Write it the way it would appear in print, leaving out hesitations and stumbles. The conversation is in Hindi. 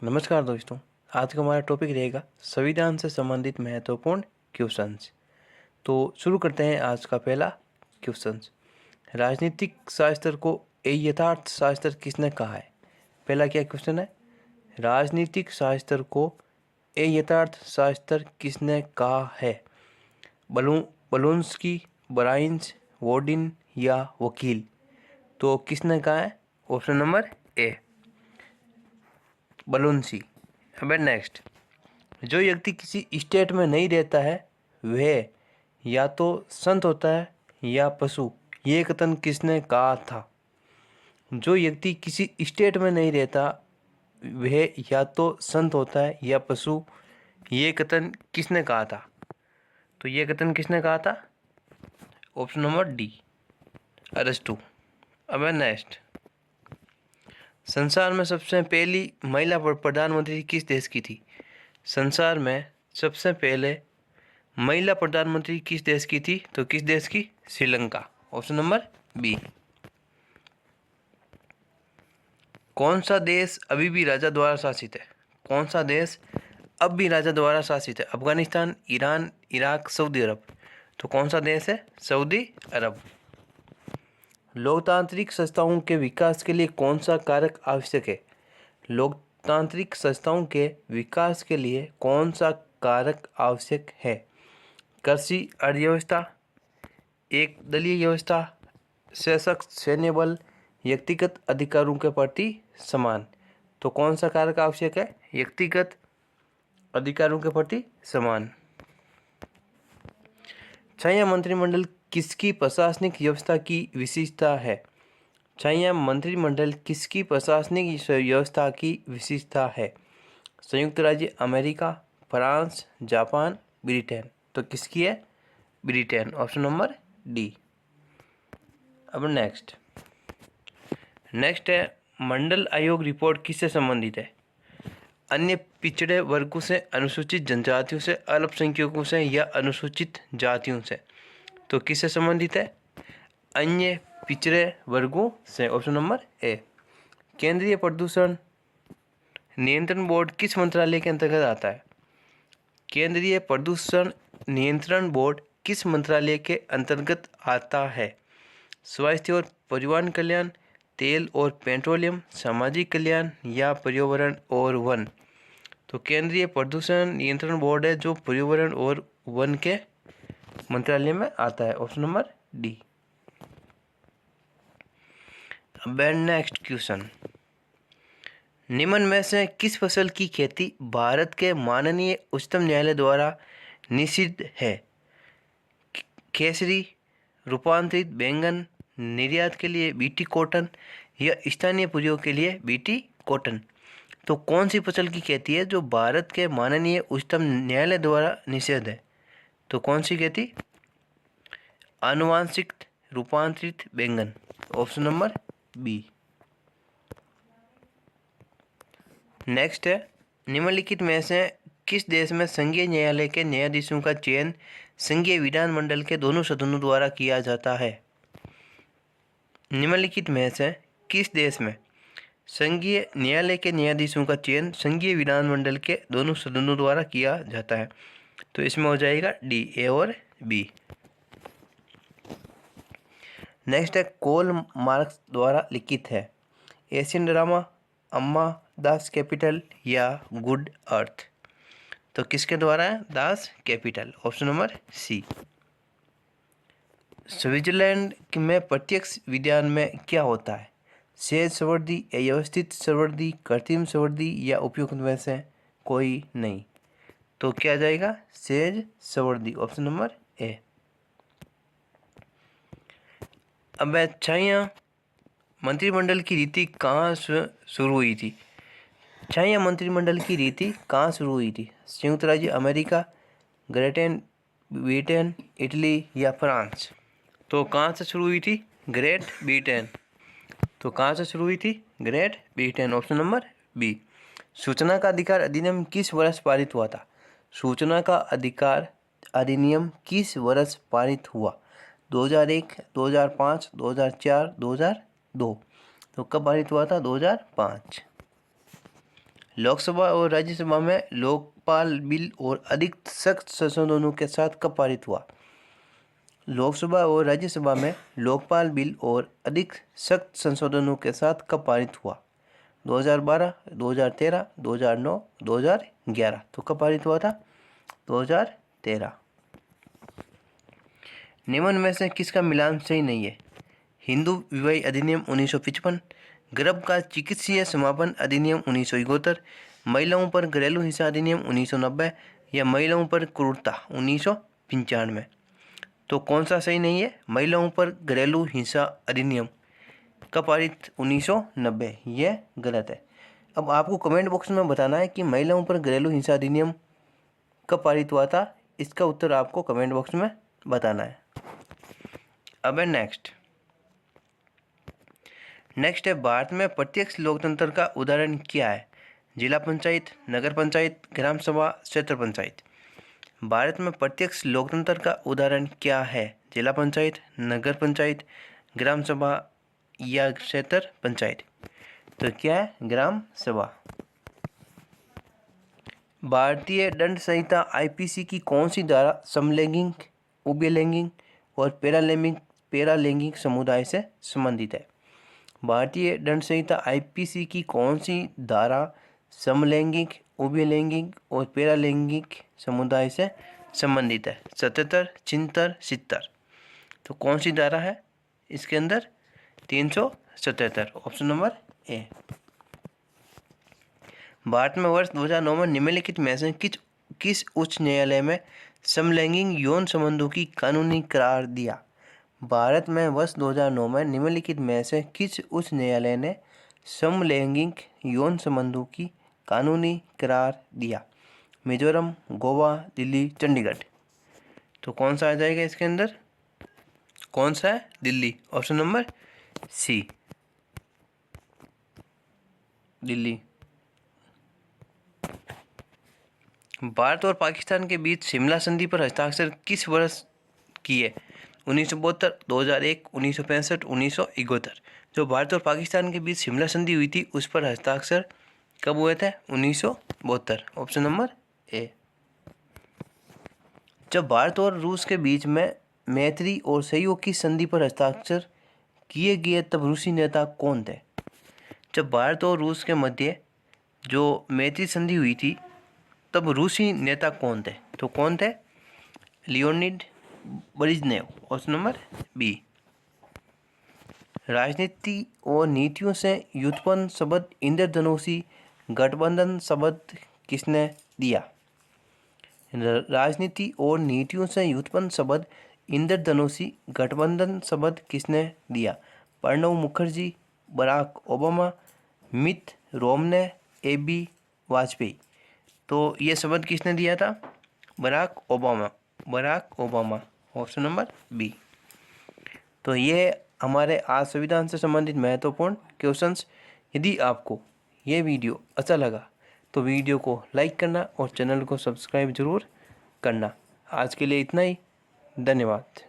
नमस्कार दोस्तों। आज का हमारा टॉपिक रहेगा संविधान से संबंधित महत्वपूर्ण क्वेश्चंस। तो शुरू करते हैं आज का पहला क्वेश्चंस। राजनीतिक शास्त्र को यथार्थ शास्त्र किसने कहा है? पहला क्या क्वेश्चन है? राजनीतिक शास्त्र को यथार्थ शास्त्र किसने कहा है? बलून्स्की, ब्राइन्स, वोडिन या वकील? तो किसने कहा है? ऑप्शन नंबर ए, बलून्सी। अब नेक्स्ट, जो व्यक्ति किसी स्टेट में नहीं रहता है वह या तो संत होता है या पशु, ये कथन किसने कहा था? जो व्यक्ति किसी स्टेट में नहीं रहता वह या तो संत होता है या पशु, ये कथन किसने कहा था? तो ये कथन किसने कहा था? ऑप्शन नंबर डी, अरस्तु। अब नेक्स्ट, संसार में सबसे पहली महिला प्रधानमंत्री किस देश की थी? संसार में सबसे पहले महिला प्रधानमंत्री किस देश की थी? तो किस देश की? श्रीलंका। Option number B. कौन सा देश अभी भी राजा द्वारा शासित है? कौन सा देश अब भी राजा द्वारा शासित है? अफगानिस्तान, ईरान, इराक, सऊदी अरब? तो कौन सा देश है? सऊदी अरब। लोकतांत्रिक संस्थाओं के विकास के लिए कौन सा कारक आवश्यक है? लोकतांत्रिक संस्थाओं के विकास के लिए कौन सा कारक आवश्यक है? कृषि अर्थव्यवस्था, एक दलीय व्यवस्था, सशक्त सैन्य बल, व्यक्तिगत अधिकारों के प्रति समान? तो कौन सा कारक आवश्यक है? व्यक्तिगत अधिकारों के प्रति समान। छाया मंत्रिमंडल किसकी प्रशासनिक व्यवस्था की विशेषता है? छाया मंत्रिमंडल किसकी प्रशासनिक व्यवस्था की विशेषता है? संयुक्त राज्य अमेरिका, फ्रांस, जापान, ब्रिटेन? तो किसकी है? ब्रिटेन। Option number D. अब नेक्स्ट है, मंडल आयोग रिपोर्ट किससे संबंधित है? अन्य पिछड़े वर्गों से, अनुसूचित जनजातियों से, अल्पसंख्यकों से या अनुसूचित जातियों से? तो किससे संबंधित है? अन्य पिछड़े वर्गों से। ऑप्शन नंबर ए। केंद्रीय प्रदूषण नियंत्रण बोर्ड किस मंत्रालय के अंतर्गत आता है? केंद्रीय प्रदूषण नियंत्रण बोर्ड किस मंत्रालय के अंतर्गत आता है? स्वास्थ्य और परिवहन कल्याण, तेल और पेट्रोलियम, सामाजिक कल्याण या पर्यावरण और वन? तो केंद्रीय प्रदूषण नियंत्रण बोर्ड है जो पर्यावरण और वन के मंत्रालय में आता है। Option number D. अब नेक्स्ट क्वेश्चन, निम्न में से किस फसल की खेती भारत के माननीय उच्चतम न्यायालय द्वारा निषिद्ध है? केसरी, रूपांतरित बैंगन, निर्यात के लिए बीटी कॉटन या स्थानीय प्रयोग के लिए बीटी कॉटन? तो कौन सी फसल की खेती है जो भारत के माननीय उच्चतम न्यायालय द्वारा निषेध है? तो कौन सी खेती? आनुवांशिक रूपांतरित बैंगन। Option number B. नेक्स्ट है, निम्नलिखित में से किस देश में संघीय न्यायालय के न्यायाधीशों का चयन संघीय विधानमंडल के दोनों सदनों द्वारा किया जाता है? निम्नलिखित में से किस देश में संघीय न्यायालय के न्यायाधीशों का चयन संघीय विधानमंडल के दोनों सदनों द्वारा किया जाता है? तो इसमें हो जाएगा डी, ए और बी। नेक्स्ट है, कोल मार्क्स द्वारा लिखित है एशियन ड्रामा, अम्मा, दास कैपिटल या गुड अर्थ? तो किसके द्वारा है? Das Kapital. Option number C. Switzerland में प्रत्यक्ष विधान में क्या होता है? सहज संवर्धी, अव्यवस्थित संवर्धी, कृत्रिम संवर्धी या उपयुक्त में से कोई नहीं? तो क्या जाएगा? सहज संवर्धी। ऑप्शन नंबर ए। अब छाया मंत्रिमंडल की रीति कहाँ से शुरू हुई थी? छाया मंत्रिमंडल की रीति कहाँ शुरू हुई थी? संयुक्त राज्य अमेरिका, ग्रेट ब्रिटेन, इटली या फ्रांस? तो कहाँ से शुरू हुई थी? Great Britain. तो कहाँ से शुरू हुई थी? Great Britain. Option number B. सूचना का अधिकार अधिनियम किस वर्ष पारित हुआ था? सूचना का अधिकार अधिनियम किस वर्ष पारित हुआ? 2001, 2005, 2004, 2002? तो कब पारित हुआ था? 2005। लोकसभा और राज्यसभा में लोकपाल बिल और अधिक सख्त संशोधनों के साथ कब पारित हुआ? लोकसभा और राज्यसभा में लोकपाल बिल और अधिक सख्त संशोधनों के साथ कब पारित हुआ? 2012, 2013, 2009, 2011। तो कब पारित हुआ था? 2013। निम्न में से किसका मिलान सही नहीं है? हिंदू विवाह अधिनियम 1955, गर्भ का चिकित्सीय समापन अधिनियम 1971, महिलाओं पर घरेलू हिंसा अधिनियम 1990 या महिलाओं पर क्रूरता 1995। तो कौन सा सही नहीं है? महिलाओं पर घरेलू हिंसा अधिनियम का पारित 1990, ये गलत है। अब आपको कमेंट बॉक्स में बताना है कि महिलाओं पर घरेलू हिंसा अधिनियम कब पारित हुआ था। इसका उत्तर आपको कमेंट बॉक्स में बताना है। अब है नेक्स्ट है भारत में प्रत्यक्ष लोकतंत्र का उदाहरण क्या है? जिला पंचायत, नगर पंचायत, ग्राम सभा, क्षेत्र पंचायत। भारत में प्रत्यक्ष लोकतंत्र का उदाहरण क्या है? जिला पंचायत, नगर पंचायत, ग्राम सभा या क्षेत्र पंचायत। तो क्या है? ग्राम सभा। भारतीय दंड संहिता आईपीसी की कौन सी धारा समलैंगिक, उभयलैंगिक और पैरालैंगिक समुदाय से संबंधित है? भारतीय दंड संहिता आईपीसी की कौन सी धारा समलैंगिक, उभयलैंगिक और पैरालैंगिक समुदाय से संबंधित है? 77, 76, 70। तो कौन सी धारा है इसके अंदर? 377, ऑप्शन नंबर ए। भारत में वर्ष 2009 में निम्नलिखित में से किस उच्च न्यायालय में समलैंगिक यौन संबंधों की कानूनी करार दिया? भारत में वर्ष 2009 में निम्नलिखित में से किस उच्च न्यायालय ने समलैंगिक यौन संबंधों की कानूनी करार दिया? मिजोरम, गोवा, दिल्ली, चंडीगढ़। तो कौन सा आ जाएगा इसके अंदर? कौन सा है? Delhi, option number C, Delhi. Bharat और पाकिस्तान के बीच शिमला संधि पर हस्ताक्षर किस वर्ष किए? 1972, 2001, 1965, 1971। जो भारत और पाकिस्तान के बीच शिमला संधि हुई थी उस पर हस्ताक्षर कब हुए थे? 1972, ऑप्शन नंबर ए। जब भारत और रूस के बीच में मैत्री और सहयोग की संधि पर हस्ताक्षर किए गए तब रूसी नेता कौन थे? जब भारत और रूस के मध्य जो मैत्री संधि हुई थी तब रूसी नेता कौन थे? तो कौन थे? Leonid Brezhnev, option number B. राजनीति और नीतियों से व्युत्पन्न शब्द इंद्रधनुषी गठबंधन शब्द किसने दिया? राजनीति और नीतियों से व्युत्पन्न शब्द इंद्रधनुषी गठबंधन शब्द किसने दिया? प्रणब मुखर्जी, बराक ओबामा, मित रोमने, एबी वाजपेयी। तो ये शब्द किसने दिया था? Barack Obama, option number B. तो ये हमारे आज संविधान से संबंधित महत्वपूर्ण क्वेश्चंस। यदि आपको ये वीडियो अच्छा लगा तो वीडियो को लाइक करना और चैनल को सब्सक्राइब जरूर करना। आज के लिए इतना ही, धन्यवाद।